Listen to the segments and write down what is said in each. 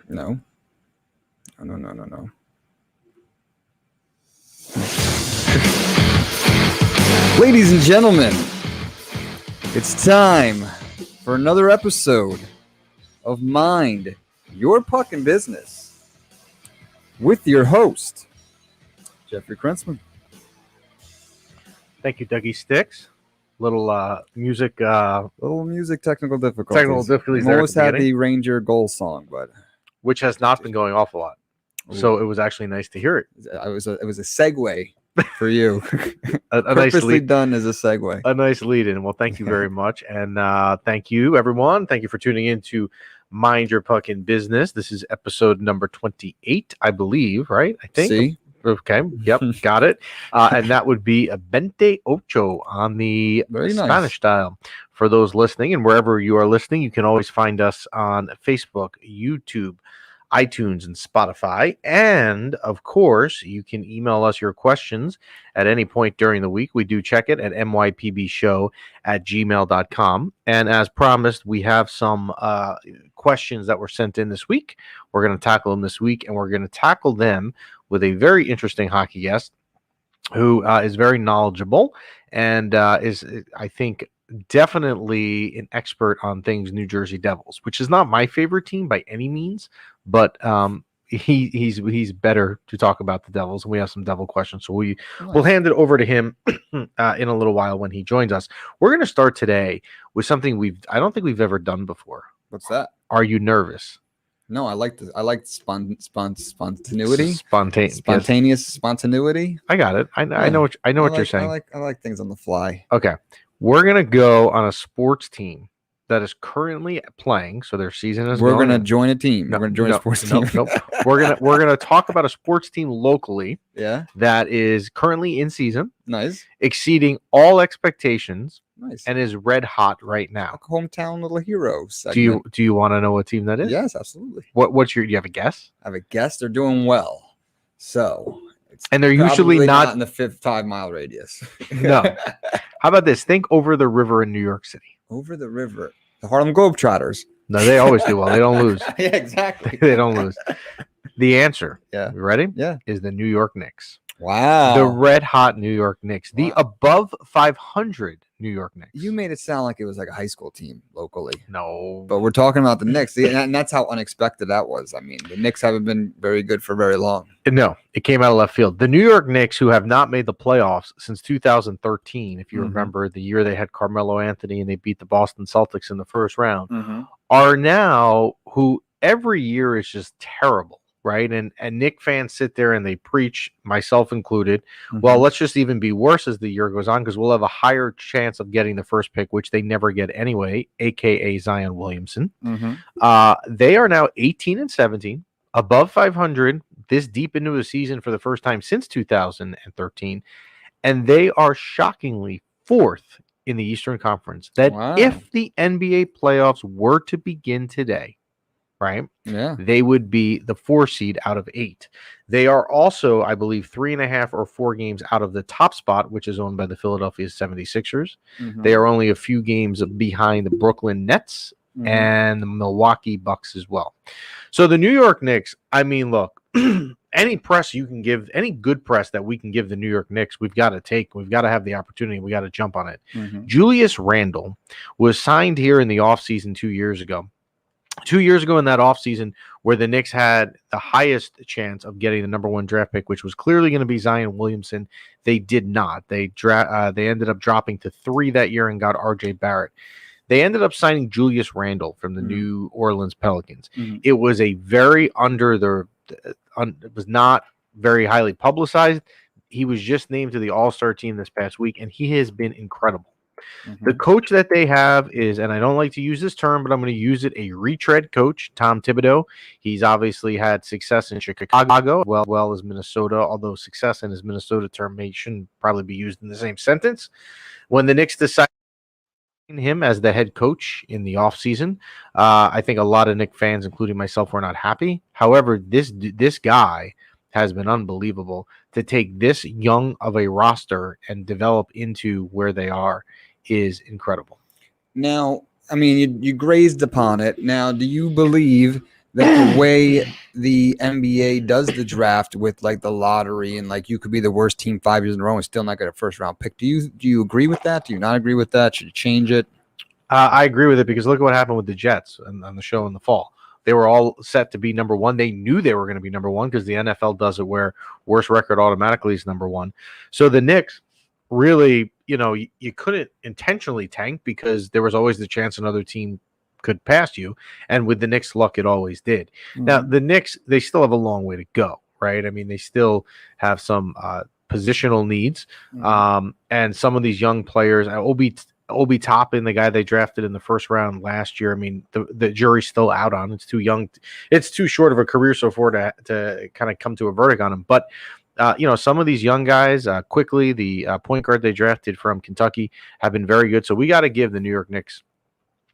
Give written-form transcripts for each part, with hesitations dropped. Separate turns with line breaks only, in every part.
No. No. Ladies and gentlemen, it's time for another episode of Mind Your Puckin' Business with your host, Jeffrey Krentzman.
Thank you, Dougie Sticks. Little music
technical difficulties.
there.
Almost had the Ranger goal song, but
which has not been going off a lot. So it was actually nice to hear it.
It was a segue for you.
a
Purposely
nice
done as a segue.
A nice lead in. Well, thank you very much. And thank you, everyone. Thank you for tuning in to Mind Your Puckin' Business. This is episode number 28, I believe, right? I think.
See?
Okay. Yep. Got it. And that would be a 28 on the Spanish style. For those listening and wherever you are listening, you can always find us on Facebook, YouTube, iTunes, and Spotify. And of course, you can email us your questions at any point during the week. We do check it at mypbshow@gmail.com. And as promised, we have some questions that were sent in this week. We're going to tackle them this week, and we're going to tackle them with a very interesting hockey guest who is very knowledgeable and is, I think, definitely an expert on things New Jersey Devils, which is not my favorite team by any means, but he's better to talk about the Devils, and we have some Devil questions, so we'll hand it over to him in a little while when he joins us. We're going to start today with something I don't think we've ever done before.
What's that?
Are you nervous?
No, I like spontaneity.
Spontaneous
spontaneity.
I got it. I know what you're saying.
I like things on the fly.
Okay. We're going to go on a sports team that is currently playing. So their season is
We're going to join a team. We're going to join a sports team.
No. We're going to talk about a sports team locally.
Yeah.
That is currently in season.
Nice.
Exceeding all expectations.
Nice.
And is red hot right now.
Hometown little hero segment.
Do you want to know what team that is?
Yes, absolutely.
Do you have a guess?
I have a guess. They're doing well. So
and they're usually not
in the 5-mile radius.
No. How about this? Think over the river in New York City.
Over the river. The Harlem Globetrotters.
No, they always do well. They don't lose.
Yeah, exactly.
They don't lose. The answer,
you
ready?
Yeah.
Is the New York Knicks.
Wow.
The red hot New York Knicks. The above 500 New York Knicks.
You made it sound like it was like a high school team locally.
No.
But we're talking about the Knicks. And that's how unexpected that was. I mean, the Knicks haven't been very good for very long.
No, it came out of left field. The New York Knicks, who have not made the playoffs since 2013, if you remember the year they had Carmelo Anthony and they beat the Boston Celtics in the first round, are now who every year is just terrible. Right. And Knick fans sit there and they preach, myself included. Well, let's just even be worse as the year goes on because we'll have a higher chance of getting the first pick, which they never get anyway, aka Zion Williamson. They are now 18-17, above 500 this deep into the season for the first time since 2013. And they are shockingly fourth in the Eastern Conference. That if the NBA playoffs were to begin today, right?
Yeah.
They would be the 4 seed out of 8. They are also, I believe, 3.5 or 4 games out of the top spot, which is owned by the Philadelphia 76ers. They are only a few games behind the Brooklyn Nets and the Milwaukee Bucks as well. So the New York Knicks, I mean, look, any press you can give, any good press that we can give the New York Knicks, we've got to take. We've got to have the opportunity. We got to jump on it. Julius Randle was signed here in the offseason 2 years ago. 2 years ago in that offseason where the Knicks had the highest chance of getting the number 1 draft pick, which was clearly going to be Zion Williamson, they did not. They ended up dropping to 3 that year and got R.J. Barrett. They ended up signing Julius Randle from the New Orleans Pelicans. It was a very it was not very highly publicized. He was just named to the All-Star team this past week, and he has been incredible. The coach that they have is, and I don't like to use this term, but I'm going to use it, a retread coach, Tom Thibodeau. He's obviously had success in Chicago, well as Minnesota, although success in his Minnesota term shouldn't probably be used in the same sentence. When the Knicks decided him as the head coach in the offseason, I think a lot of Knicks fans, including myself, were not happy. However, this guy has been unbelievable. To take this young of a roster and develop into where they are is incredible.
Now, I mean, you grazed upon it. Now, do you believe that the way the NBA does the draft with like the lottery and like you could be the worst team 5 years in a row and still not get a first round pick. Do you agree with that? Do you not agree with that? Should you change it?
I agree with it because look at what happened with the Jets on the show in the fall. They were all set to be number one. They knew they were going to be number one because the NFL does it where worst record automatically is number one. So the Knicks really, you couldn't intentionally tank because there was always the chance another team could pass you. And with the Knicks' luck, it always did. Mm-hmm. Now, the Knicks, they still have a long way to go, right? I mean, they still have some positional needs. Mm-hmm. And some of these young players, Obi Toppin, the guy they drafted in the first round last year. I mean, the jury's still out on. It's too young. It's too short of a career so far to kind of come to a verdict on him. But, some of these young guys, quickly, the point guard they drafted from Kentucky have been very good. So we got to give the New York Knicks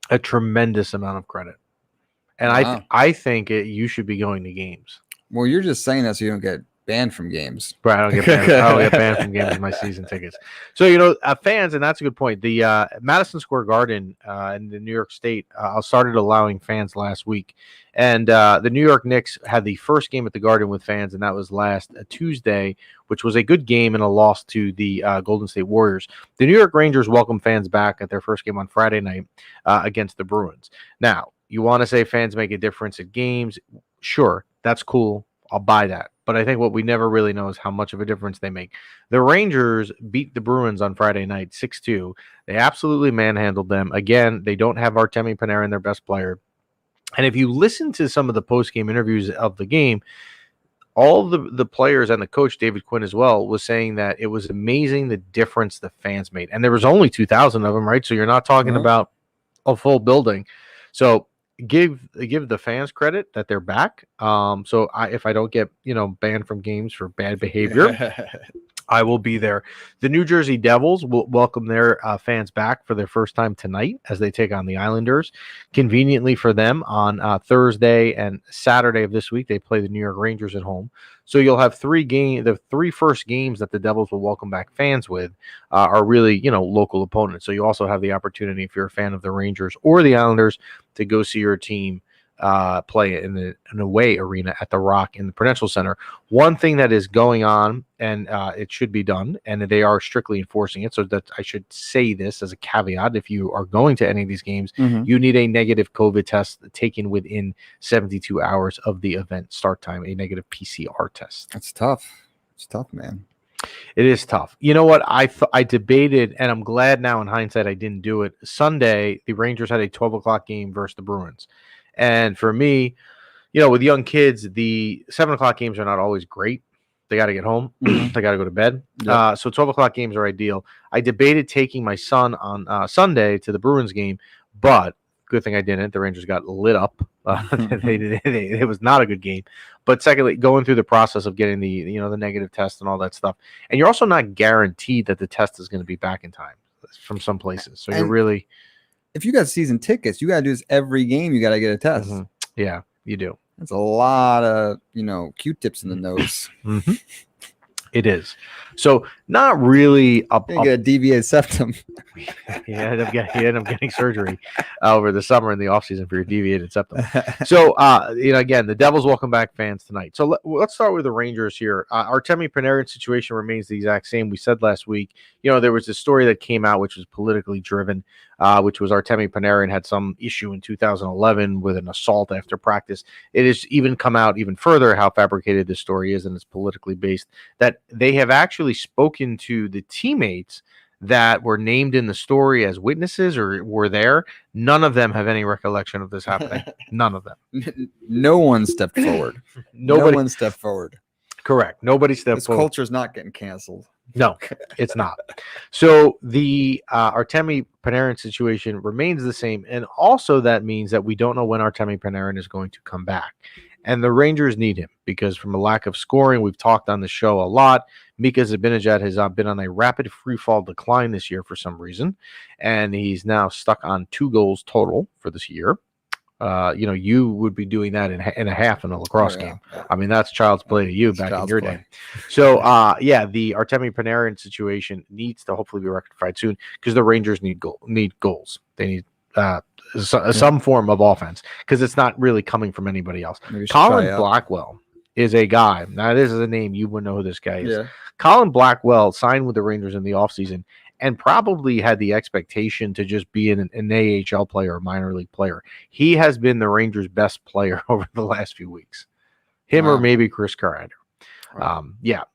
a tremendous amount of credit. And wow. I think you should be going to games.
Well, you're just saying that so you don't get banned from games.
Right, I don't get banned from games with my season tickets. So, fans, and that's a good point. The Madison Square Garden in the New York State started allowing fans last week. And the New York Knicks had the first game at the Garden with fans, and that was last Tuesday, which was a good game and a loss to the Golden State Warriors. The New York Rangers welcomed fans back at their first game on Friday night against the Bruins. Now, you want to say fans make a difference at games? Sure, that's cool. I'll buy that. But I think what we never really know is how much of a difference they make. The Rangers beat the Bruins on Friday night 6-2. They absolutely manhandled them. Again, they don't have Artemi Panarin, their best player. And if you listen to some of the post-game interviews of the game, all the players and the coach, David Quinn as well, was saying that it was amazing the difference the fans made. And there was only 2,000 of them, right? So you're not talking about a full building. So give the fans credit that they're back. So if I don't get banned from games for bad behavior, I will be there. The New Jersey Devils will welcome their fans back for their first time tonight as they take on the Islanders. Conveniently for them, on Thursday and Saturday of this week, they play the New York Rangers at home. So you'll have the three first games that the Devils will welcome back fans with are really, local opponents. So you also have the opportunity, if you're a fan of the Rangers or the Islanders, to go see your team play in an away arena at the Rock in the Prudential Center. One thing that is going on, and it should be done, and they are strictly enforcing it, so that I should say this as a caveat: if you are going to any of these games, you need a negative COVID test taken within 72 hours of the event start time, a negative PCR test.
That's tough. It's tough, man.
It is tough. You know what? I debated, and I'm glad now in hindsight I didn't do it. Sunday, the Rangers had a 12 o'clock game versus the Bruins. And for me, with young kids, the 7 o'clock games are not always great. They got to get home. They got to go to bed. Yep. So 12 o'clock games are ideal. I debated taking my son on Sunday to the Bruins game, but good thing I didn't. The Rangers got lit up. It was not a good game. But secondly, going through the process of getting the negative test and all that stuff. And you're also not guaranteed that the test is going to be back in time from some places. So you're really...
If you got season tickets, you got to do this every game. You got to get a test.
Yeah, you do.
That's a lot of, Q-tips in the nose.
It is. So not really
you get a deviated septum.
You end up getting surgery over the summer in the offseason for your deviated septum. So, again, the Devils welcome back fans tonight. So let's start with the Rangers here. Artemi Panarin situation remains the exact same. We said last week, there was a story that came out which was politically driven, which was Artemi Panarin had some issue in 2011 with an assault after practice. It has even come out even further how fabricated this story is, and it's politically based, that they have actually spoken to the teammates that were named in the story as witnesses or were there. None of them have any recollection of this happening. None of them.
No one stepped forward. No one stepped forward.
Correct. Nobody stepped forward.
This culture's not getting canceled.
No, it's not. So the Artemi Panarin situation remains the same. And also that means that we don't know when Artemi Panarin is going to come back. And the Rangers need him because from a lack of scoring, we've talked on the show a lot. Mika Zibanejad has been on a rapid free-fall decline this year for some reason, and he's now stuck on 2 goals total for this year. You would be doing that in a half in a lacrosse game. I mean, that's child's play to you back in your day. So, the Artemi Panarin situation needs to hopefully be rectified soon because the Rangers need goals. They need some form of offense, because it's not really coming from anybody else.
Maybe you should
Colin
try out.
Blackwell is a guy. Now, this is a name you would know who this guy is.
Yeah.
Colin Blackwell signed with the Rangers in the offseason and probably had the expectation to just be an AHL player, a minor league player. He has been the Rangers' best player over the last few weeks. Him or maybe Chris Kreider.
Wow.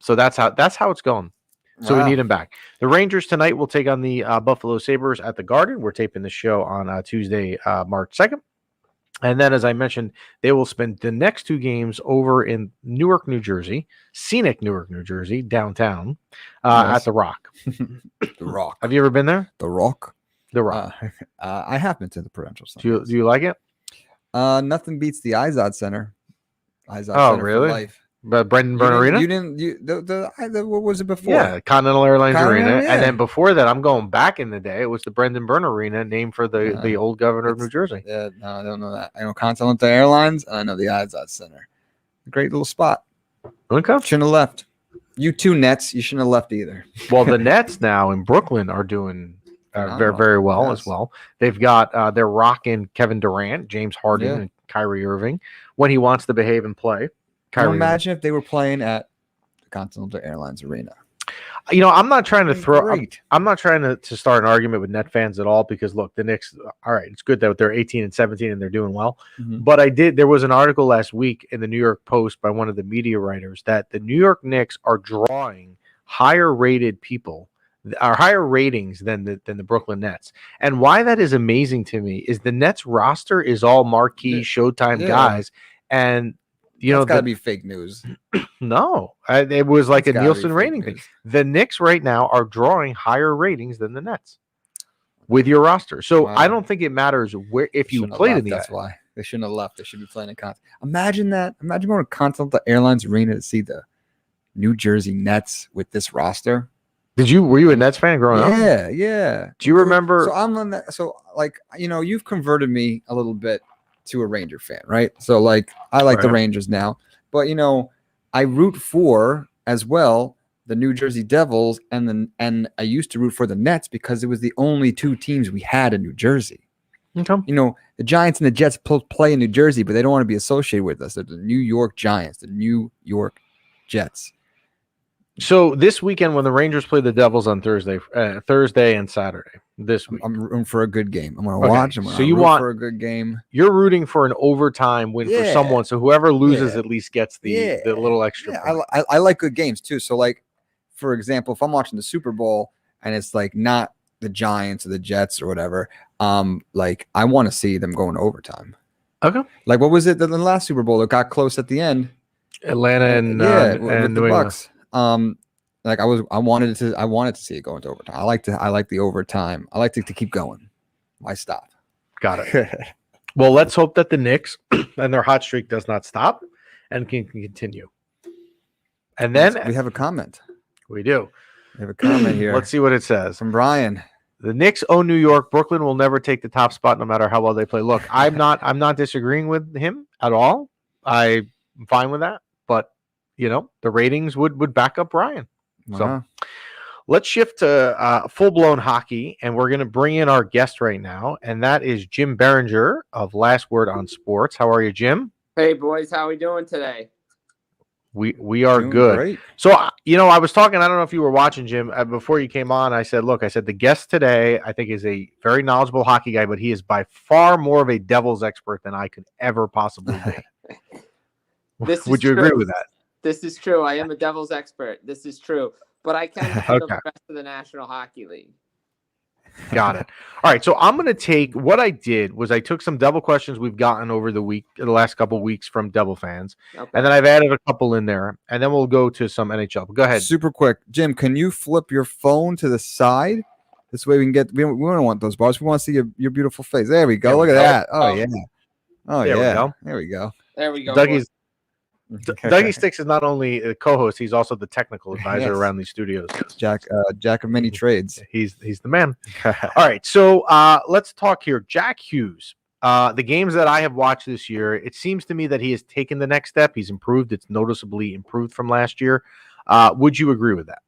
So that's how it's going. So we need him back. The Rangers tonight will take on the Buffalo Sabres at the Garden. We're taping the show on Tuesday, March 2nd. And then, as I mentioned, they will spend the next 2 games over in Newark, New Jersey, scenic Newark, New Jersey, downtown, at the Rock.
The Rock.
Have you ever been there?
The Rock?
The Rock.
I have been to the Prudential
Do
Center.
you like it?
Nothing beats the Izod Center. Izod Center
really?
for life.
But Brendan Byrne Arena?
What was it before?
Yeah, Continental Airlines Arena.
Yeah.
And then before that, I'm going back in the day, it was the Brendan Byrne Arena, named for the old governor of New Jersey.
Yeah, no, I don't know that. I know Continental Airlines, and I know the Izod Center. Great little spot.
Okay.
Shouldn't have left. You 2 Nets, you shouldn't have left either.
Well, the Nets now in Brooklyn are doing very, very well as well. They've got they're rocking Kevin Durant, James Harden, and Kyrie Irving when he wants to behave and play.
Can you imagine if they were playing at the Continental Airlines Arena?
I'm not trying to I'm not trying to start an argument with Net fans at all, because look, the Knicks, all right, it's good that they're 18-17 and they're doing well.
Mm-hmm.
But there was an article last week in the New York Post by one of the media writers that the New York Knicks are drawing higher ratings than the Brooklyn Nets. And why that is amazing to me is the Nets roster is all marquee Showtime guys, and that's
got to be fake news.
No, it was like a Nielsen rating thing. The Knicks right now are drawing higher ratings than the Nets with your roster. So I don't think it matters where if you played in the.
That's why they shouldn't have left. They should be playing in Continental. Imagine that. Imagine going to Continental Airlines Arena to see the New Jersey Nets with this roster.
Were you a Nets fan growing up?
Yeah.
Do you remember?
So I'm on that. So you've converted me a little bit to a Ranger fan, right? So I like the Rangers now, but I root for as well the New Jersey Devils, and I used to root for the Nets because it was the only 2 teams we had in New Jersey.
Okay.
The Giants and the Jets play in New Jersey, but they don't want to be associated with us. They're the New York Giants, the New York Jets.
So this weekend, when the Rangers play the Devils on Thursday and Saturday, this week,
I'm rooting for a good game. I'm going to watch.
So you want
for a good game.
You're rooting for an overtime win for someone. So whoever loses at least gets the little extra.
Yeah, I like good games too. So for example, if I'm watching the Super Bowl and it's not the Giants or the Jets or whatever, I want to see them going to overtime.
Okay.
What was it in the last Super Bowl? It got close at the end.
Atlanta and
the Bucks. I wanted to see it go into overtime. I like the overtime. I like to keep going. Why stop?
Got it. Well, let's hope that the Knicks and their hot streak does not stop and can continue. And then
we have a comment.
We do.
We have a comment here.
Let's see what it says.
From Brian.
The Knicks own New York. Brooklyn will never take the top spot no matter how well they play. Look, I'm not disagreeing with him at all. I'm fine with that. But the ratings would back up Brian. So let's shift to full-blown hockey, and we're going to bring in our guest right now, and that is Jim Biringer of Last Word on Sports. How are you, Jim?
Hey, boys. How are we doing today?
We are good.
Great.
So, I was talking, I don't know if you were watching, Jim, before you came on. I said, the guest today, I think, is a very knowledgeable hockey guy, but he is by far more of a Devils expert than I could ever possibly be. Would you agree with that?
This is true. I am a Devils expert. This is true. But I can handle the rest of the National Hockey League.
Got it. All right. So I'm going to take what I did was I took some Devil questions we've gotten over the last couple of weeks from Devil fans. Okay. And then I've added a couple in there. And then we'll go to some NHL. Go ahead.
Super quick. Jim, can you flip your phone to the side? This way we can get, we don't want those bars. We want to see your beautiful face. There we go. Look at that. Oh, yeah. Oh,
there
yeah.
We go.
There we go.
There we go.
Dougie Sticks is not only a co-host, he's also the technical advisor around these studios.
Jack of many trades.
He's the man. All right, so let's talk here. Jack Hughes. The games that I have watched this year, it seems to me that he has taken the next step. He's improved. It's noticeably improved from last year. Would you agree with that?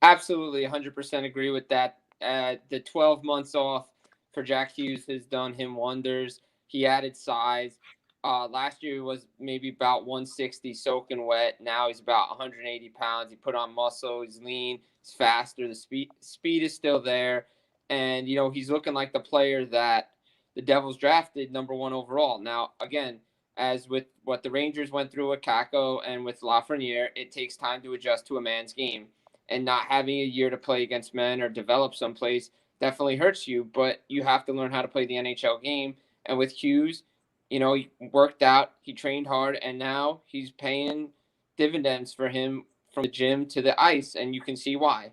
Absolutely, 100% agree with that. The 12 months off for Jack Hughes has done him wonders. He added size. Last year he was maybe about 160 soaking wet. Now he's about 180 pounds. He put on muscle. He's lean. He's faster. The speed is still there. And, he's looking like the player that the Devils drafted #1 overall. Now, again, as with what the Rangers went through with Kakko and with Lafreniere, it takes time to adjust to a man's game. And not having a year to play against men or develop someplace definitely hurts you. But you have to learn how to play the NHL game. And with Hughes, he worked out, he trained hard, and now he's paying dividends for him from the gym to the ice, and you can see why.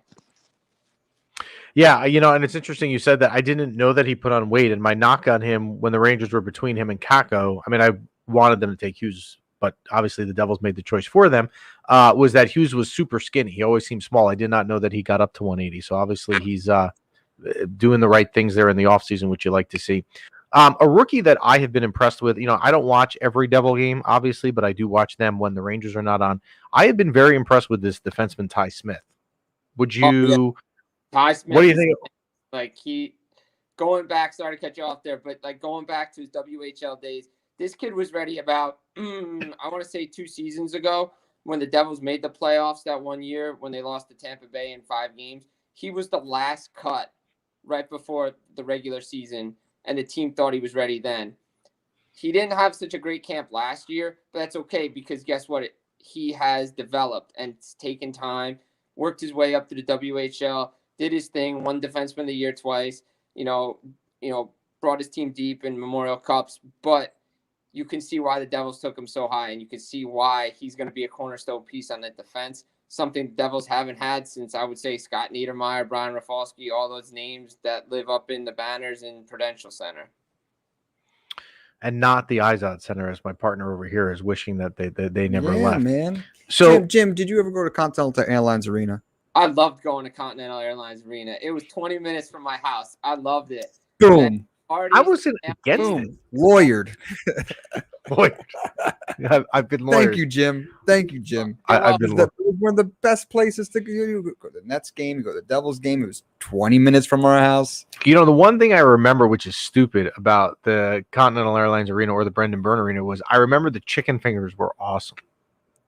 Yeah, and it's interesting you said that. I didn't know that he put on weight, and my knock on him when the Rangers were between him and Kakko, I mean, I wanted them to take Hughes, but obviously the Devils made the choice for them, was that Hughes was super skinny. He always seemed small. I did not know that he got up to 180, so obviously he's doing the right things there in the offseason, which you like to see. A rookie that I have been impressed with, I don't watch every Devil game, obviously, but I do watch them when the Rangers are not on. I have been very impressed with this defenseman, Ty Smith. Would you...
Oh, yeah. Ty Smith,
what do you think?
Like, going back, sorry to cut you off there, but like going back to his WHL days, this kid was ready about, I want to say 2 seasons ago when the Devils made the playoffs that one year when they lost to Tampa Bay in 5 games. He was the last cut right before the regular season, and the team thought he was ready then. He didn't have such a great camp last year, but that's okay because guess what? He has developed and it's taken time, worked his way up to the WHL, did his thing, won Defenseman of the Year twice, brought his team deep in Memorial Cups, but you can see why the Devils took him so high, and you can see why he's going to be a cornerstone piece on that defense, something the Devils haven't had since, I would say, Scott Niedermayer, Brian Rafalski, all those names that live up in the banners in Prudential Center.
And not the Izod Center, as my partner over here is wishing that they never left.
Man.
So,
Jim, did you ever go to Continental Airlines Arena?
I loved going to Continental Airlines Arena. It was 20 minutes from my house. I loved it.
Boom.
I wasn't against it.
Lawyered.
I've been lawyered.
Thank you, Jim.
I've been
It was one of the best places to go. You go to the Nets game, you go to the Devils game. It was 20 minutes from our house.
The one thing I remember, which is stupid about the Continental Airlines Arena or the Brendan Byrne Arena, was I remember the chicken fingers were awesome.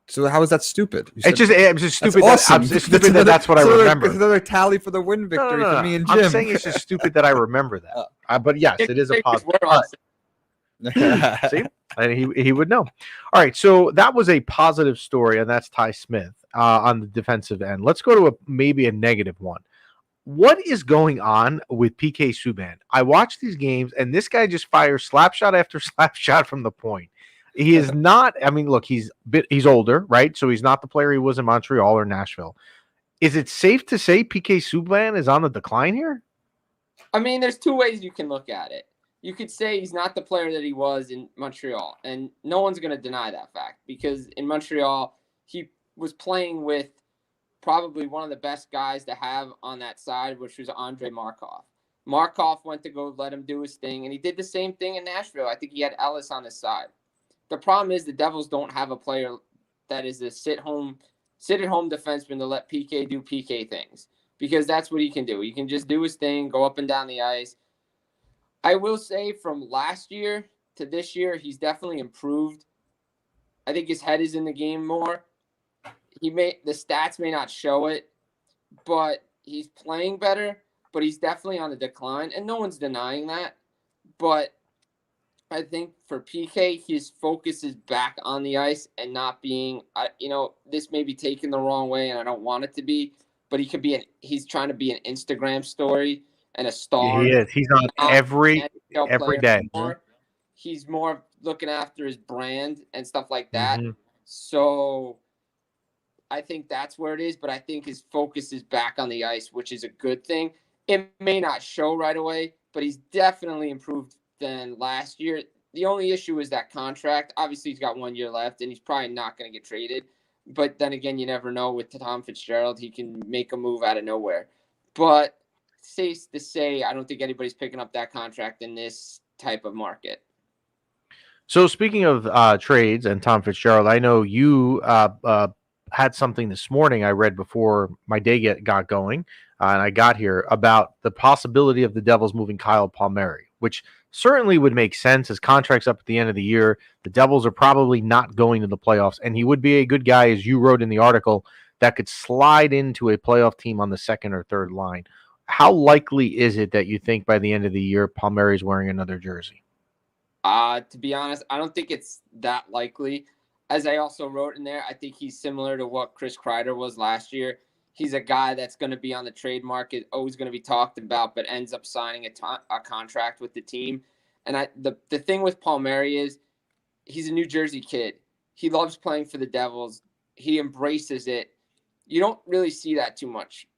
So how is that stupid?
It's just stupid.
Awesome.
It's stupid that's what I remember.
It's another tally for the win victory for me and Jim.
I'm saying it's just stupid that I remember that. But yes, it is a positive. See, and he would know. All right, so that was a positive story, and that's Ty Smith on the defensive end. Let's go to maybe a negative one. What is going on with PK Subban? I watch these games, and this guy just fires slap shot after slap shot from the point. He is not. I mean, look, he's older, right? So he's not the player he was in Montreal or Nashville. Is it safe to say PK Subban is on the decline here?
I mean, there's 2 ways you can look at it. You could say he's not the player that he was in Montreal, and no one's going to deny that fact because in Montreal, he was playing with probably one of the best guys to have on that side, which was Andrei Markov. Markov went to go let him do his thing, and he did the same thing in Nashville. I think he had Ellis on his side. The problem is the Devils don't have a player that is a sit-at-home defenseman to let PK do PK things because that's what he can do. He can just do his thing, go up and down the ice. I will say from last year to this year, he's definitely improved. I think his head is in the game more. The stats may not show it, but he's playing better, but he's definitely on the decline, and no one's denying that. But I think for PK, his focus is back on the ice and not being, this may be taken the wrong way, and I don't want it to be, but he's trying to be an Instagram story and a star.
He is. He's on every day.
He's more looking after his brand and stuff like that.
Mm-hmm.
So I think that's where it is, but I think his focus is back on the ice, which is a good thing. It may not show right away, but he's definitely improved than last year. The only issue is that contract. Obviously, he's got 1 year left, and he's probably not going to get traded. But then again, you never know. With Tom Fitzgerald, he can make a move out of nowhere. But safe to say, I don't think anybody's picking up that contract in this type of market.
So speaking of trades and Tom Fitzgerald, I know you had something this morning I read before my day got going, and I got here about the possibility of the Devils moving Kyle Palmieri, which certainly would make sense. His contract's up at the end of the year. The Devils are probably not going to the playoffs, and he would be a good guy, as you wrote in the article, that could slide into a playoff team on the second or third line. How likely is it that you think by the end of the year Palmieri's wearing another jersey?
To be honest, I don't think it's that likely. As I also wrote in there, I think he's similar to what Chris Kreider was last year. He's a guy that's going to be on the trade market, always going to be talked about, but ends up signing a contract with the team. And the thing with Palmieri is he's a New Jersey kid. He loves playing for the Devils. He embraces it. You don't really see that too much,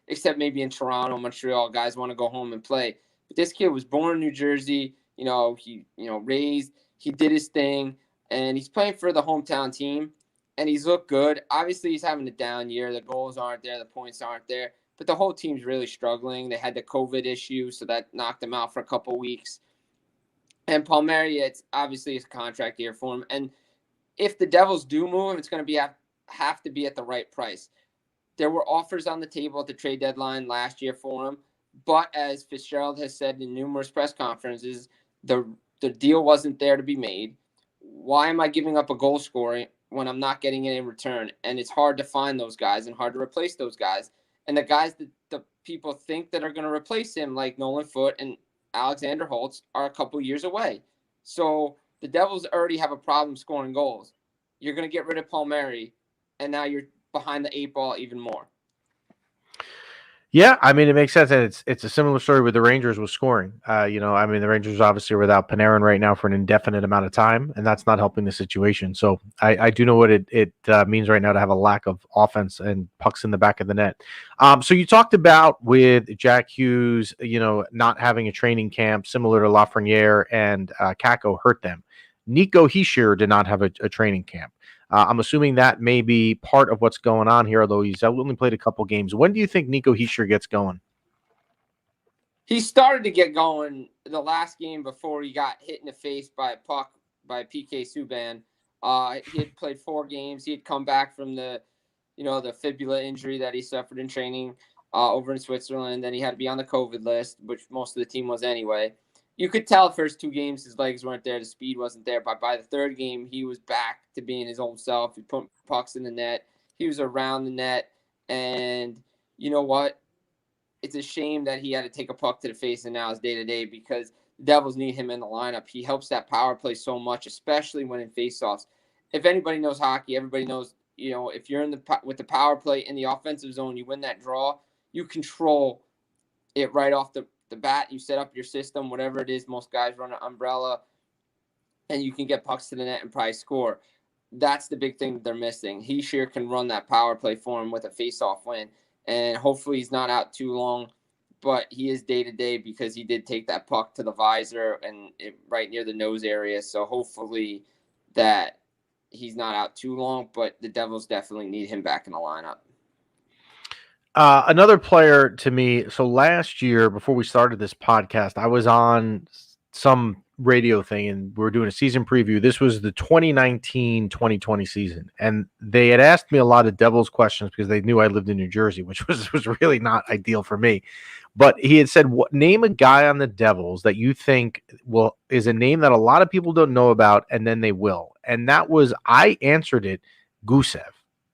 except maybe in Toronto, Montreal. Guys want to go home and play. But this kid was born in New Jersey. He raised. He did his thing, and he's playing for the hometown team, and he's looked good. Obviously, he's having a down year. The goals aren't there. The points aren't there. But the whole team's really struggling. They had the COVID issue, so that knocked them out for a couple weeks. And Palmieri, it's obviously his contract year for him. And if the Devils do move him, it's going to have to be at the right price. There were offers on the table at the trade deadline last year for him, but as Fitzgerald has said in numerous press conferences, the deal wasn't there to be made. Why am I giving up a goal scoring when I'm not getting it in return? And it's hard to find those guys and hard to replace those guys. And the guys that the people think that are going to replace him, like Nolan Foote and Alexander Holtz, are a couple years away. So the Devils already have a problem scoring goals. You're going to get rid of Palmieri, and now you're behind the 8 ball even more.
Yeah, I mean, it makes sense, and it's a similar story with the Rangers with scoring. The Rangers obviously are without Panarin right now for an indefinite amount of time, and that's not helping the situation. So I do know what it means right now to have a lack of offense and pucks in the back of the net. So you talked about with Jack Hughes, not having a training camp similar to Lafreniere and Kakko hurt them. Nico Hischier did not have a training camp. I'm assuming that may be part of what's going on here, although he's only played a couple games. When do you think Nico Hischier gets going?
He started to get going the last game before he got hit in the face by a puck by PK Subban. He had played 4 games. He had come back from the fibula injury that he suffered in training over in Switzerland. Then he had to be on the COVID list, which most of the team was anyway. You could tell the first 2 games his legs weren't there, the speed wasn't there, but by the 3rd game, he was back to being his old self. He put pucks in the net. He was around the net, and you know what? It's a shame that he had to take a puck to the face and now it's day-to-day because the Devils need him in the lineup. He helps that power play so much, especially when in faceoffs. If anybody knows hockey, everybody knows, if you're with the power play in the offensive zone, you win that draw, you control it right off the bat. You set up your system, whatever it is. Most guys run an umbrella, and you can get pucks to the net and probably score. That's the big thing that they're missing. Hischier can run that power play for him with a face-off win, and hopefully he's not out too long, but he is day-to-day because he did take that puck to the visor and right near the nose area, so hopefully that he's not out too long, but the Devils definitely need him back in the lineup.
Another player to me. So last year, before we started this podcast, I was on some radio thing and we were doing a season preview. This was the 2019-2020 season. And they had asked me a lot of Devils questions because they knew I lived in New Jersey, which was really not ideal for me. But he had said, name a guy on the Devils that you think is a name that a lot of people don't know about, and then they will. And that was, I answered it, Gusev.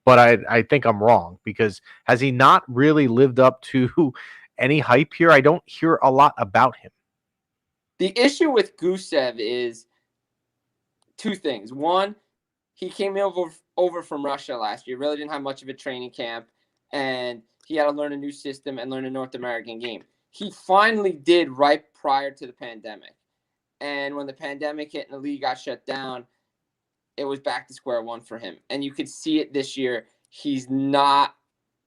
But I think I'm wrong because has he not really lived up to any hype here? I don't hear a lot about him.
The issue with Gusev is 2 things. One, he came over from Russia last year, really didn't have much of a training camp, and he had to learn a new system and learn a North American game. He finally did right prior to the pandemic. And when the pandemic hit and the league got shut down, it was back to square one for him. And you could see it this year. He's not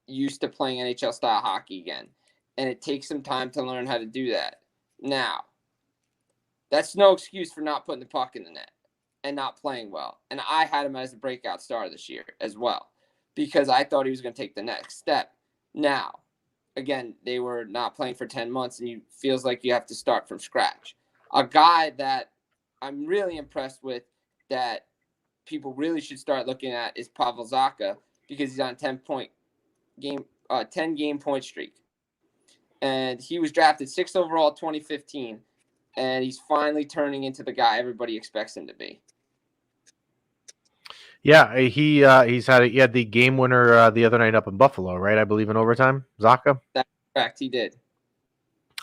used to playing NHL-style hockey again. And it takes some time to learn how to do that. Now, that's no excuse for not putting the puck in the net and not playing well. And I had him as a breakout star this year as well because I thought he was going to take the next step. Now, again, they were not playing for 10 months, and it feels like you have to start from scratch. A guy that I'm really impressed with that people really should start looking at is Pavel Zacha, because he's on a 10 game point streak. And he was drafted 6th overall 2015, and he's finally turning into the guy everybody expects him to be.
Yeah, he had the game winner the other night up in Buffalo, right? I believe in overtime. Zacha.
That's correct. He did.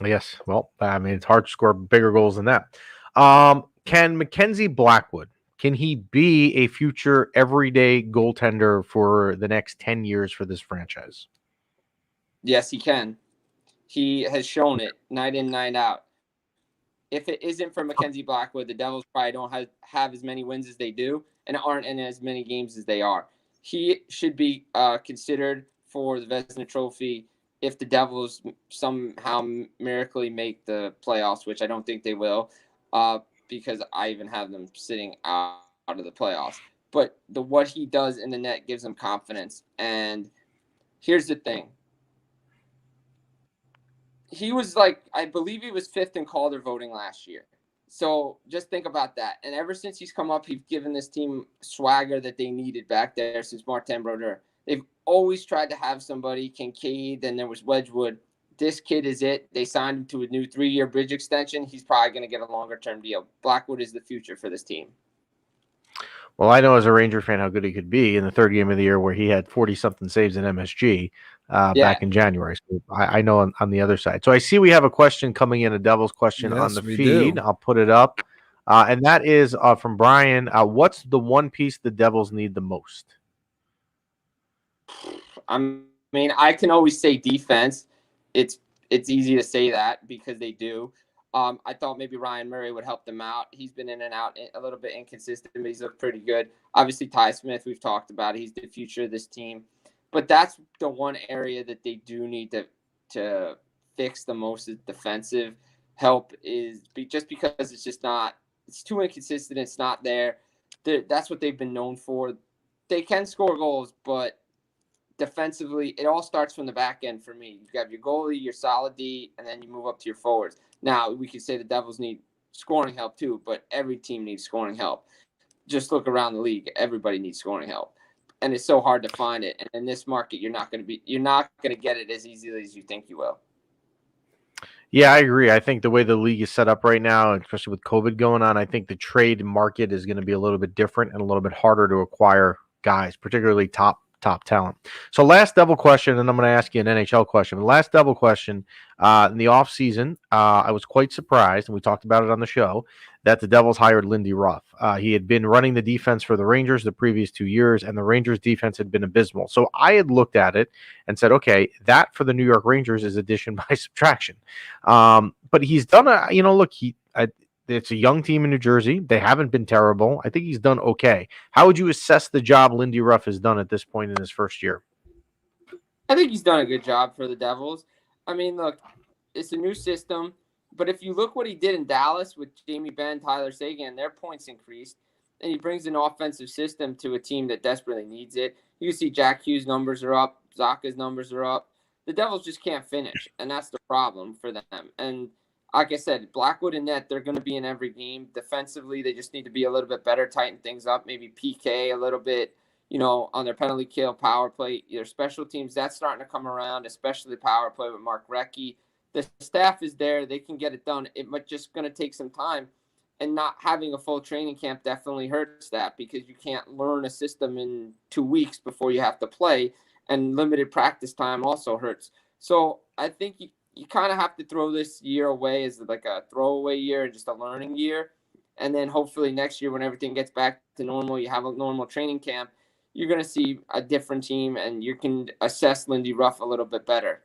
Yes. Well, I mean, it's hard to score bigger goals than that. Can Mackenzie Blackwood, can he be a future everyday goaltender for the next 10 years for this franchise?
Yes, he can. He has shown it night in, night out. If it isn't for Mackenzie Blackwood, the Devils probably don't have as many wins as they do and aren't in as many games as they are. He should be considered for the Vezina Trophy if the Devils somehow miraculously make the playoffs, which I don't think they will, because I even have them sitting out of the playoffs. But what he does in the net gives them confidence. And here's the thing. He was I believe he was 5th in Calder voting last year. So just think about that. And ever since he's come up, he's given this team swagger that they needed back there since Martin Brodeur. They've always tried to have somebody, Kincaid, then there was Wedgwood. This kid is it. They signed him to a new 3-year bridge extension. He's probably going to get a longer-term deal. Blackwood is the future for this team.
Well, I know as a Ranger fan how good he could be in the 3rd game of the year where he had 40-something saves in MSG back in January. So I know on the other side. So I see we have a question coming in, a Devils question on the feed. I'll put it up. And that is from Brian. What's the one piece the Devils need the most?
I mean, I can always say defense. It's easy to say that because they do. I thought maybe Ryan Murray would help them out. He's been in and out, a little bit inconsistent, but he's looked pretty good. Obviously, Ty Smith, we've talked about. He's the future of this team. But that's the one area that they do need to fix the most is defensive help, is just because it's just not – it's too inconsistent. It's not there. That's what they've been known for. They can score goals, but defensively, it all starts from the back end for me. You have your goalie, your solid D, and then you move up to your forwards. Now, we could say the Devils need scoring help too, but every team needs scoring help. Just look around the league. Everybody needs scoring help. And it's so hard to find it. And in this market, you're not going to get it as easily as you think you will.
Yeah, I agree. I think the way the league is set up right now, especially with COVID going on, I think the trade market is going to be a little bit different and a little bit harder to acquire guys, particularly top talent. So last Devil question, and I'm going to ask you an NHL question. The last Devil question, in the offseason, I was quite surprised, and we talked about it on the show, that the Devils hired Lindy Ruff. He had been running the defense for the Rangers the previous 2 years, and the Rangers defense had been abysmal. So I had looked at it and said, okay, that for the New York Rangers is addition by subtraction. But he's done it's a young team in New Jersey. They haven't been terrible. I think he's done okay. How would you assess the job Lindy Ruff has done at this point in his first year?
I think he's done a good job for the Devils. I mean, look, it's a new system, but if you look what he did in Dallas with Jamie Benn, Tyler Seguin, their points increased, and he brings an offensive system to a team that desperately needs it. You can see Jack Hughes' numbers are up. Zacha's numbers are up. The Devils just can't finish, and that's the problem for them. And like I said, Blackwood and net, they're going to be in every game. Defensively, they just need to be a little bit better, tighten things up, maybe PK a little bit, on their penalty kill, power play, their special teams. That's starting to come around, especially power play with Mark Recchi. The staff is there. They can get it done. It might just going to take some time. And not having a full training camp definitely hurts that because you can't learn a system in 2 weeks before you have to play. And limited practice time also hurts. So I think you kind of have to throw this year away as like a throwaway year and just a learning year. And then hopefully next year when everything gets back to normal, you have a normal training camp, you're going to see a different team and you can assess Lindy Ruff a little bit better.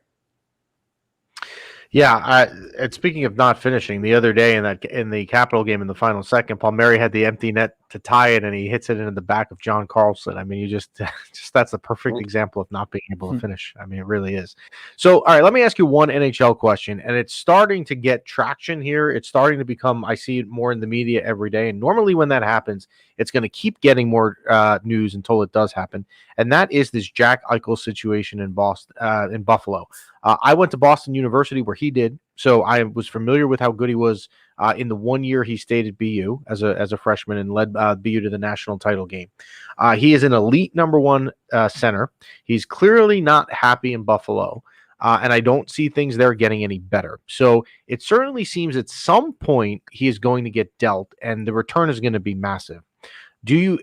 Yeah, and speaking of not finishing, the other day in the Capital game in the final second, Palmieri had the empty net to tie it, and he hits it into the back of John Carlson. I mean, you just that's a perfect example of not being able to finish. I mean, it really is. So, all right, let me ask you one NHL question, and it's starting to get traction here. It's starting to become, I see it more in the media every day, and normally when that happens, it's going to keep getting more news until it does happen, and that is this Jack Eichel situation in Buffalo. I went to Boston University where he did. So I was familiar with how good he was in the 1 year he stayed at BU as a freshman and led BU to the national title game. He is an elite number one center. He's clearly not happy in Buffalo. And I don't see things there getting any better. So it certainly seems at some point he is going to get dealt, and the return is going to be massive. Do you,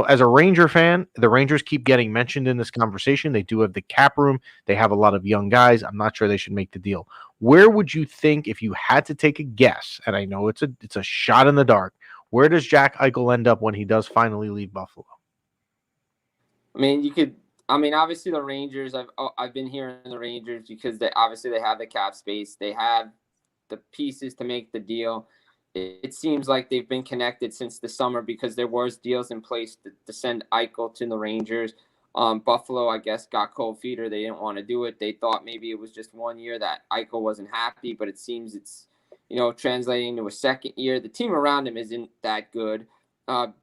as a Ranger fan, the Rangers keep getting mentioned in this conversation. They do have the cap room. They have a lot of young guys. I'm not sure they should make the deal. Where would you think, if you had to take a guess, and I know it's a shot in the dark, where does Jack Eichel end up when he does finally leave Buffalo?
I mean, obviously the Rangers. I've been hearing the Rangers because they have the cap space. They have the pieces to make the deal. It seems like they've been connected since the summer because there was deals in place to send Eichel to the Rangers. Buffalo, I guess, got cold feet or they didn't want to do it. They thought maybe it was just 1 year that Eichel wasn't happy, but it seems it's translating to a second year. The team around him isn't that good.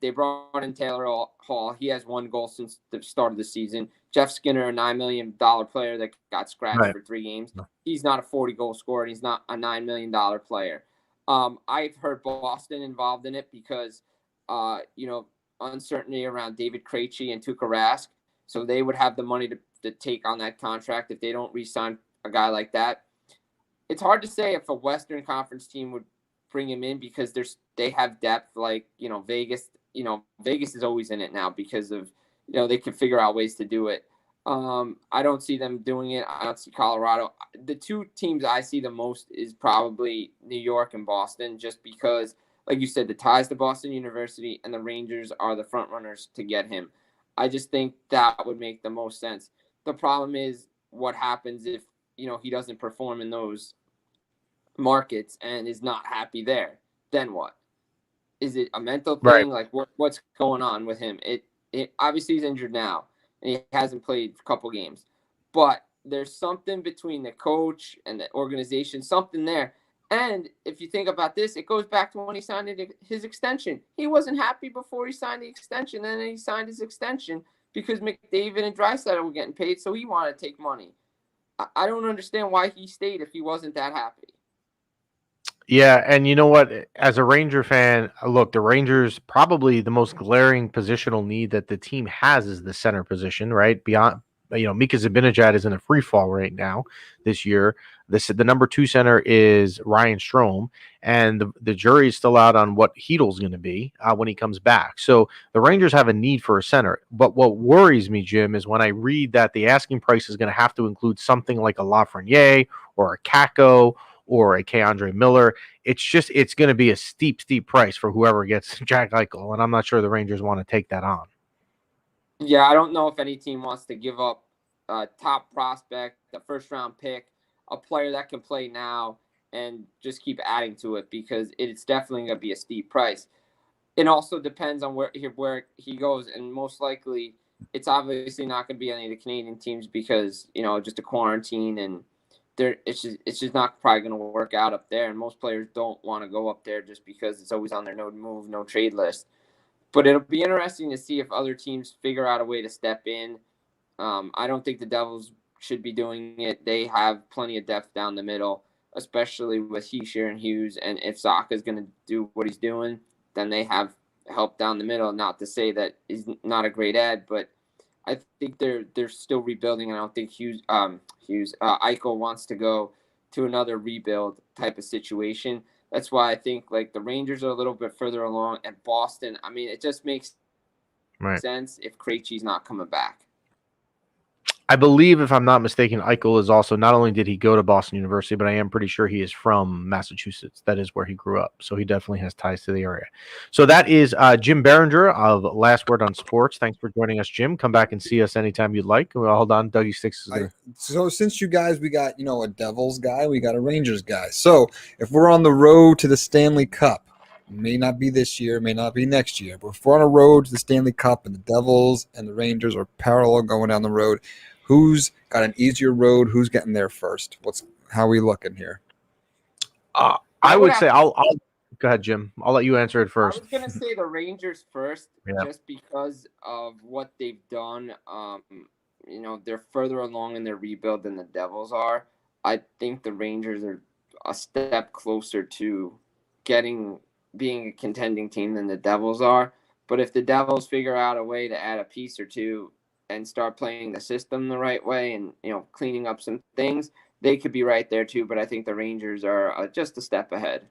They brought in Taylor Hall. He has 1 goal since the start of the season. Jeff Skinner, a $9 million player that got scratched for 3 games. He's not a 40-goal scorer, and he's not a $9 million player. I've heard Boston involved in it because, uncertainty around David Krejci and Tuukka Rask. So they would have the money to take on that contract if they don't re-sign a guy like that. It's hard to say if a Western Conference team would bring him in because they have depth like, Vegas. Vegas is always in it now because of, they can figure out ways to do it. I don't see them doing it. I don't see Colorado. The 2 teams I see the most is probably New York and Boston, just because, like you said, the ties to Boston University and the Rangers are the front runners to get him. I just think that would make the most sense. The problem is what happens if, he doesn't perform in those markets and is not happy there. Then what? Is it a mental thing?
Right.
Like what's going on with him? It obviously he's injured now. And he hasn't played a couple games. But there's something between the coach and the organization, something there. And if you think about this, it goes back to when he signed his extension. He wasn't happy before he signed the extension, and then he signed his extension because McDavid and Draisaitl were getting paid, so he wanted to take money. I don't understand why he stayed if he wasn't that happy.
Yeah, and you know what? As a Ranger fan, look, the Rangers probably the most glaring positional need that the team has is the center position, right? Beyond, Mika Zibanejad is in a free fall right now this year. The number 2 center is Ryan Strome, and the jury is still out on what Heedle's going to be when he comes back. So the Rangers have a need for a center. But what worries me, Jim, is when I read that the asking price is going to have to include something like a Lafreniere or a Kakko or a Keandre Miller. It's going to be a steep price for whoever gets Jack Eichel, and I'm not sure the Rangers want to take that on.
Yeah, I don't know if any team wants to give up a top prospect, the first-round pick, a player that can play now, and just keep adding to it because it's definitely going to be a steep price. It also depends on where he goes, and most likely it's obviously not going to be any of the Canadian teams because, just a quarantine and it's just not probably going to work out up there. And most players don't want to go up there just because it's always on their no move, no trade list. But it'll be interesting to see if other teams figure out a way to step in. I don't think the Devils should be doing it. They have plenty of depth down the middle, especially with Hischier and Hughes. And if Zacha is going to do what he's doing, then they have help down the middle. Not to say that he's not a great ad, but I think they're still rebuilding. I don't think Eichel wants to go to another rebuild type of situation. That's why I think like the Rangers are a little bit further along, and Boston. I mean, it just makes sense if Krejci's not coming back.
I believe, if I'm not mistaken, Eichel is also, not only did he go to Boston University, but I am pretty sure he is from Massachusetts. That is where he grew up. So he definitely has ties to the area. So that is Jim Biringer of Last Word on Sports. Thanks for joining us, Jim. Come back and see us anytime you'd like. Well, hold on. Dougie Sticks is going to.
So since you guys, we got, a Devils guy, we got a Rangers guy. So if we're on the road to the Stanley Cup, may not be this year, may not be next year, but if we're on a road to the Stanley Cup and the Devils and the Rangers are parallel going down the road, who's got an easier road? Who's getting there first? How are we looking here?
I would say I'll go ahead, Jim. I'll let you answer it first.
I was gonna say the Rangers first, just because of what they've done. They're further along in their rebuild than the Devils are. I think the Rangers are a step closer to being a contending team than the Devils are. But if the Devils figure out a way to add a piece or two and start playing the system the right way and, cleaning up some things, they could be right there too. But I think the Rangers are just a step ahead.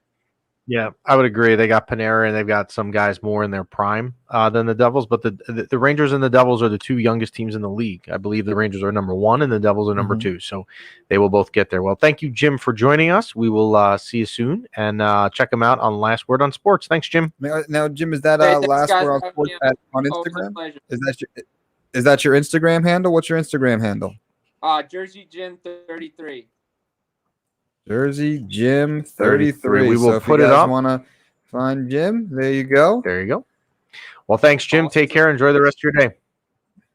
Yeah, I would agree. They got Panera and they've got some guys more in their prime than the Devils, but the Rangers and the Devils are the two youngest teams in the league. I believe the Rangers are number 1 and the Devils are number 2, so they will both get there. Well, thank you, Jim, for joining us. We will see you soon, and check them out on Last Word on Sports. Thanks, Jim.
Now, Jim, is that
Hey, thanks,
Last
guys,
Word
for
on Sports
having me
on
Always a
Instagram?
pleasure.
Is that your Instagram handle? What's your Instagram handle?
Jersey Jim 33.
Jersey Jim 33.
We will
so if
put
you
it
guys
up.
want to find Jim, there you go.
There you go. Well, thanks, Jim.
Awesome.
Take care. Enjoy the rest of your day.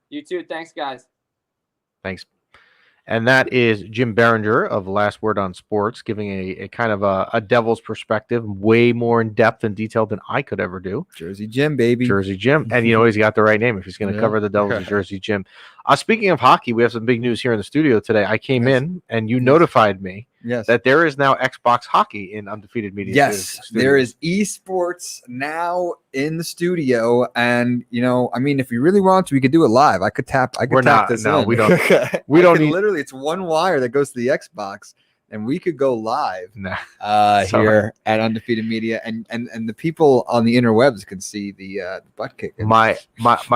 You too. Thanks, guys.
Thanks. And that is Jim Biringer of Last Word on Sports, giving a kind of a Devil's perspective, way more in depth and detailed than I could ever do.
Jersey Jim, baby.
Jersey Jim. And he's got the right name. If he's going to cover the Devils, it's Jersey Jim. Speaking of hockey, we have some big news here in the studio today. I came in and you notified me that there is now Xbox hockey in Undefeated Media.
Yes, there is esports now in the studio. And, if you really want to, we could do it live. I could tap this in.
We don't. We don't need.
Literally, it's one wire that goes to the Xbox. And we could go live here at Undefeated Media, and the people on the interwebs can see the butt kicking.
My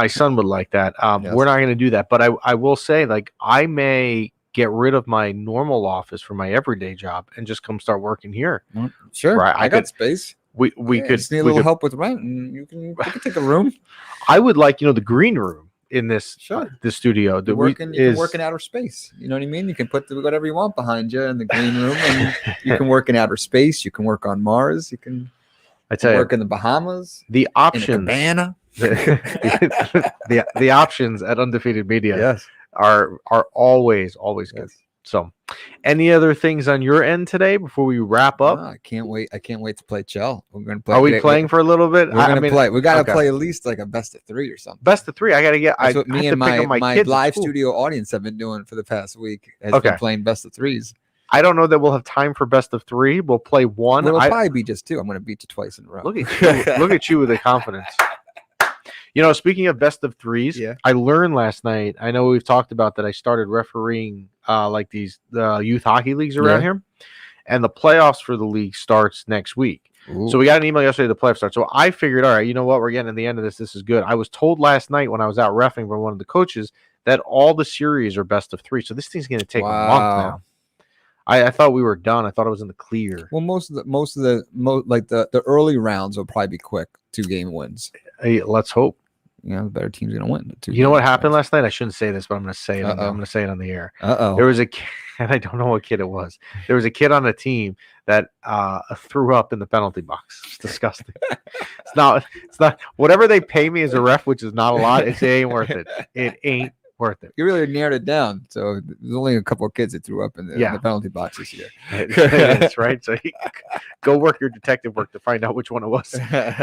son would like that. We're not going to do that, but I will say, I may get rid of my normal office for my everyday job and just come start working here.
Sure,
right?
I got space.
We could
just need a little help with rent, and you can take a room.
I would like the green room in this this studio.
You can work in outer space. You know what I mean? You can put whatever you want behind you in the green room, and you can work in outer space. You can work on Mars. You can work in the Bahamas.
The options,
in a cabana.
the options at Undefeated Media are always good. So, any other things on your end today before we wrap up?
I can't wait. I can't wait to play Chell. We're gonna play.
Are we playing for a little bit?
We're gonna play. We gotta play at least like a best of 3 or something.
Best of 3. I gotta get.
That's what me and my
kids
live studio audience have been doing for the past week. Has been playing best of 3s.
I don't know that we'll have time for best of 3. We'll play one.
It'll probably be just 2. I'm gonna beat you twice in a row.
Look at you! Look at you with the confidence. Speaking of best of 3s, I learned last night. I know we've talked about that. I started refereeing these youth hockey leagues around here, and the playoffs for the league starts next week. Ooh. So we got an email yesterday. The playoffs start. So I figured, all right, you know what? We're getting to the end of this. This is good. I was told last night when I was out reffing from one of the coaches that all the series are best of 3. So this thing's going to take a month now. I thought we were done. I thought it was in the clear.
Well, most of the early rounds will probably be quick 2-game wins.
Hey, let's hope.
The better team's gonna win.
You know what happened last night? I shouldn't say this, but I'm gonna say it. I'm gonna say it on the air. There was a kid, and I don't know what kid it was. There was a kid on the team that threw up in the penalty box. It's disgusting. It's not. Whatever they pay me as a ref, which is not a lot. It ain't worth it. It ain't worth it.
You really narrowed it down. So there's only a couple of kids that threw up in the penalty box this year.
That's right. So go work your detective work to find out which one it was.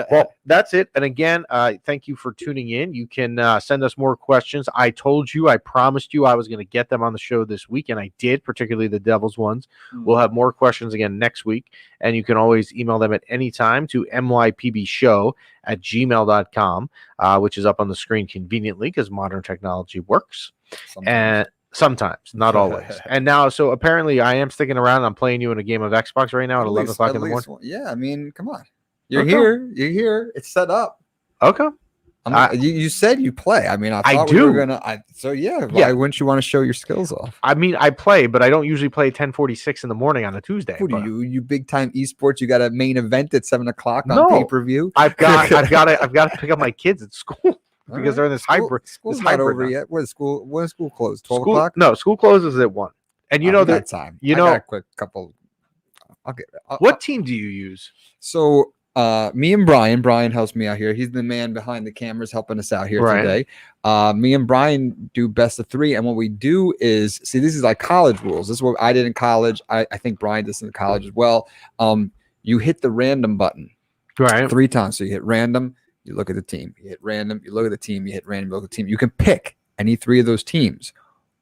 Well, that's it. And again, thank you for tuning in. You can send us more questions. I promised you I was going to get them on the show this week, and I did, particularly the Devils ones. We'll have more questions again next week, and you can always email them at any time to mypbshow@gmail.com, which is up on the screen conveniently because modern technology works. And sometimes, not always. And now, so apparently I am sticking around. I'm playing you in a game of Xbox right now at 11 o'clock in the morning.
Yeah, I mean, come on. You're here. You're here. It's set up.
Okay.
You said you play. I mean, I
do.
We were gonna. Why wouldn't you want to show your skills off?
I mean, I play, but I don't usually play 10:46 in the morning on a Tuesday.
Who do you big time esports? You got a main event at 7 o'clock on pay-per-view.
I've got to pick up my kids at school because they're in this hybrid.
School's not over yet. When school closed? 12 o'clock?
No, school closes at 1. And that
time.
I
got a quick couple.
What team do you use?
So. Me and Brian helps me out here. He's the man behind the cameras helping us out here today. Me and Brian do best of 3. And what we do is, this is like college rules. This is what I did in college. I think Brian did this in college as well. You hit the random button 3 times. So you hit random, you look at the team. You hit random, you look at the team. You hit random, you look at the team. You can pick any 3 of those teams.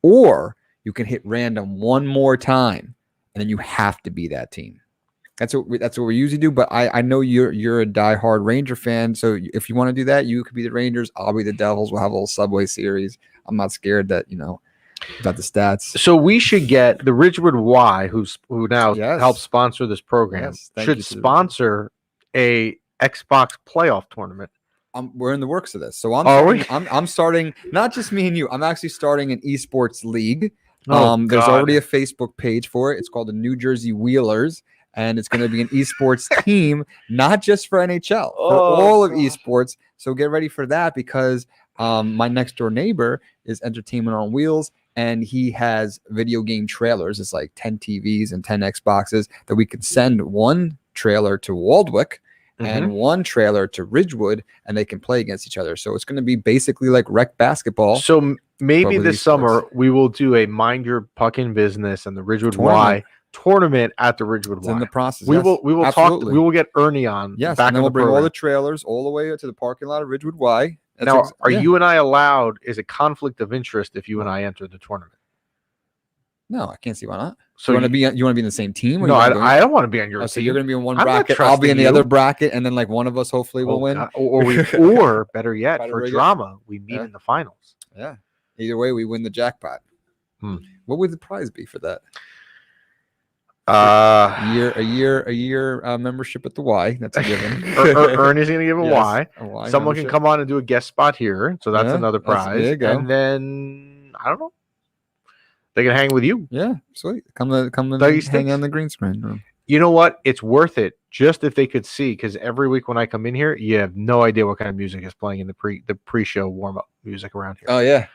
Or you can hit random one more time, and then you have to be that team. That's what we usually do. But I know you're a diehard Ranger fan, so if you want to do that, you could be the Rangers. I'll be the Devils. We'll have a little Subway series. I'm not scared that about the stats.
So we should get the Ridgewood Y, who now helps sponsor this program, should sponsor a Xbox playoff tournament.
We're in the works of this. So I'm starting, not just me and you. I'm actually starting an esports league. There's already a Facebook page for it. It's called the New Jersey Wheelers, and it's going to be an esports team, not just for NHL, for all of esports. So get ready for that, because my next door neighbor is Entertainment on Wheels, and he has video game trailers. It's like 10 TVs and 10 Xboxes that we can send one trailer to Waldwick and one trailer to Ridgewood, and they can play against each other. So it's going to be basically like rec basketball.
So maybe this summer we will do a Mind Your Puckin' Business and the Ridgewood Y tournament at the Ridgewood Y.
In the process.
We will talk. We will get Ernie on.
Yes,
back
and then we'll bring all the trailers all the way to the parking lot of Ridgewood Y.
Now, are you and I allowed? Is a conflict of interest if you and I enter the tournament?
No, I can't see why not.
So
you want to be in the same team?
No, I don't want to be on your team.
So you're going to be in one bracket. I'll be in the other bracket, and then like one of us hopefully will win.
Or better yet, for drama, we meet in the finals.
Yeah. Either way, we win the jackpot. What would the prize be for that? A year membership at the Y. That's a given.
Ernie's going to give a Y. Someone can come on and do a guest spot here, so that's another prize. There you go. And then I don't know. They can hang with you.
Yeah, sweet. Come hang on the green screen.
You know what? It's worth it just if they could see, because every week when I come in here, you have no idea what kind of music is playing in the pre-show warm-up music around here.
Oh, yeah.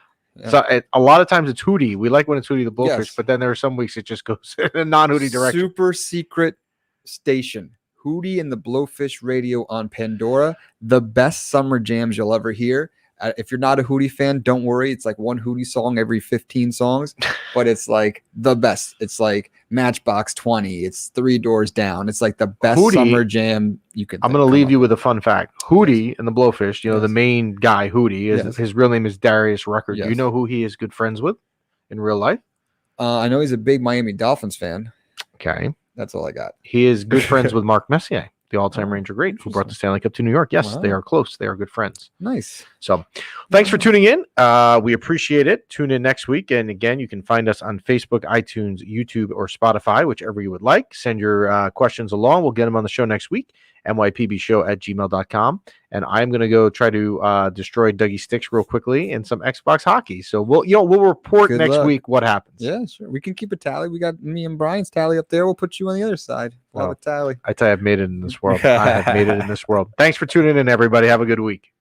So a lot of times it's Hootie. We like when it's Hootie the Blowfish, but then there are some weeks it just goes in a non-Hootie direction.
Super secret station. Hootie and the Blowfish Radio on Pandora. The best summer jams you'll ever hear. If you're not a Hootie fan, don't worry. It's like one Hootie song every 15 songs, but it's like the best. It's like Matchbox 20. It's Three Doors Down. It's like the best summer jam you can.
I'm going to leave you with a fun fact. Hootie and the Blowfish, the main guy, Hootie, his real name is Darius Rucker. Do you know who he is good friends with in real life?
I know he's a big Miami Dolphins fan.
Okay.
That's all I got.
He is good friends with Mark Messier, the all-time Ranger great, who brought the Stanley Cup to New York. Yes, they are close. They are good friends.
Nice.
So thanks for tuning in. We appreciate it. Tune in next week. And again, you can find us on Facebook, iTunes, YouTube, or Spotify, whichever you would like. Send your questions along. We'll get them on the show next week. MYPBshow@gmail.com. And I'm going to go try to destroy Dougie Sticks real quickly in some Xbox hockey. So we'll report next week what happens.
Yeah, sure. We can keep a tally. We got me and Brian's tally up there. We'll put you on the other side. We'll have a tally.
I tell you, I've made it in this world. I have made it in this world. Thanks for tuning in, everybody. Have a good week.